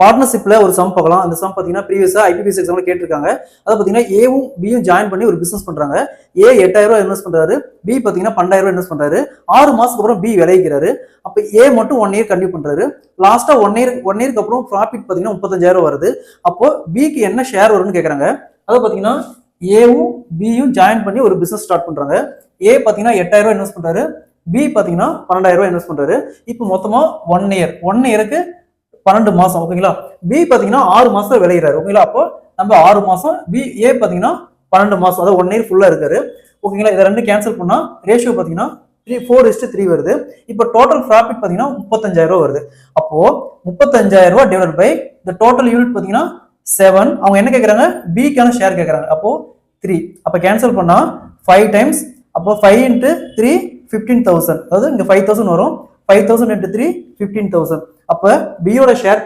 பார்ட்னர்ஷிப்ல ஒரு சம் பார்க்கலாம். அந்த சம் பாத்தீங்கன்னா ப்ரீவியஸா ஐபிபிஎஸ் எக்ஸாம்ல கேட்டிருக்காங்க. அதாவது பாத்தீங்கன்னா ஏவும் பியும் ஜாயின் பண்ணி ஒரு பிசினஸ் பண்றாங்க. ஏ 8000 ரூபாய் இன்வெஸ்ட் பண்றாரு, பி பாத்தீங்கன்னா 12000 ரூபாய் இன்வெஸ்ட் பண்றாரு. 6 மாசத்துக்கு அப்புறம் பி விளைவிக்கிறாரு. அப்ப ஏ மட்டும் 1 இயர் கண்டினியூ பண்றாரு. லாஸ்டா 1 இயருக்கு அப்புறம் ப்ராஃபிட் பாத்தீங்கன்னா 35000 வருது. அப்போ பிக்கு என்ன ஷேர் வரும்னு கேக்குறாங்க. அதாவது பாத்தீங்கன்னா ஏவும் பியும் ஜாயின் பண்ணி ஒரு பிசினஸ் ஸ்டார்ட் பண்றாங்க. ஏ பாத்தீங்கன்னா 8000 ரூபாய் இன்வெஸ்ட் பண்றாரு, பி பாத்தீங்கன்னா 12000 ரூபாய் இன்வெஸ்ட் பண்றாரு. இப்போ மொத்தமா 1 இயருக்கு 12 மாசம். ஓகேங்களா? பி பாத்தீங்கன்னா 6 மாசம் விளையிறாரு. ஓகேங்களா? அப்போ நம்ம 6 மாசம், பி ஏ பாத்தீங்கன்னா 12 மாசம், அதாவது 1 இயர் ஃபுல்லா இருக்காரு. ஓகேங்களா? இதை ரெண்டு கேன்சல் பண்ணா ரேஷியோ பாத்தீங்கன்னா 4:3 வருது. இப்போ டோட்டல் ப்ராஃபிட் பாத்தீங்கன்னா 35000 ரூபாய் வருது. அப்போ 35000 ரூபாய் டிவைட் பை இந்த டோட்டல் யூனிட் பாத்தீங்கன்னா 7. அவங்க என்ன கேக்குறாங்க? பிக்கான ஷேர் கேக்குறாங்க. அப்போ 3. அப்ப கேன்சல் பண்ணா 5 டைம்ஸ். அப்போ 5 into 3 15,000. அதாவது இங்க 5000 வரும். 5000 into 3 15,000. அப்ப பியோட ஷேர்